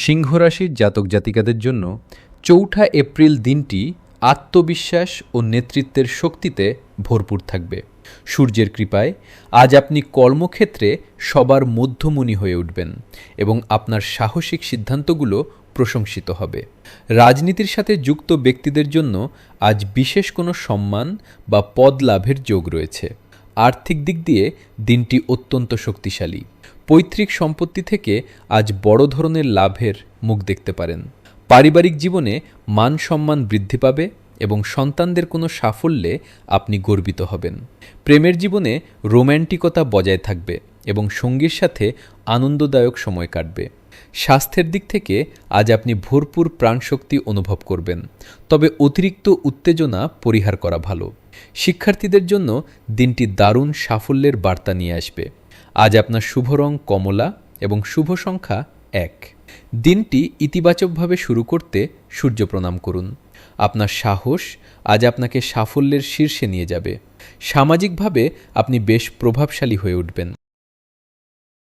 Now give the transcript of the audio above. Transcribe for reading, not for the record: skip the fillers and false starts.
সিংহ রাশির জাতক জাতিকাদের জন্য ৪ঠা এপ্রিল দিনটি আত্মবিশ্বাস ও নেতৃত্বের শক্তিতে ভরপুর থাকবে। সূর্যের কৃপায় আজ আপনি কর্মক্ষেত্রে সবার মধ্যমণি হয়ে উঠবেন এবং আপনার সাহসিক সিদ্ধান্তগুলো প্রশংসিত হবে। রাজনীতির সাথে যুক্ত ব্যক্তিদের জন্য আজ বিশেষ কোনো সম্মান বা পদ লাভের যোগ রয়েছে। আর্থিক দিক দিয়ে দিনটি অত্যন্ত শক্তিশালী। পৈতৃক সম্পত্তি থেকে আজ বড় ধরনের লাভের মুখ দেখতে পারেন। পারিবারিক জীবনে মান সম্মান বৃদ্ধি পাবে এবং সন্তানদের কোনো সাফল্যে আপনি গর্বিত হবেন। প্রেমের জীবনে রোম্যান্টিকতা বজায় থাকবে এবং সঙ্গীর সাথে আনন্দদায়ক সময় কাটবে। স্বাস্থ্যের দিক থেকে আজ আপনি ভরপুর প্রাণশক্তি অনুভব করবেন, তবে অতিরিক্ত উত্তেজনা পরিহার করা ভালো। শিক্ষার্থীদের জন্য দিনটি দারুণ সাফল্যের বার্তা নিয়ে আসবে। আজ আপনার শুভ রং কমলা এবং শুভ সংখ্যা ১। দিনটি ইতিবাচকভাবে শুরু করতে সূর্য প্রণাম করুন। আপনার সাহস আজ আপনাকে সাফল্যের শীর্ষে নিয়ে যাবে। সামাজিকভাবে আপনি বেশ প্রভাবশালী হয়ে উঠবেন।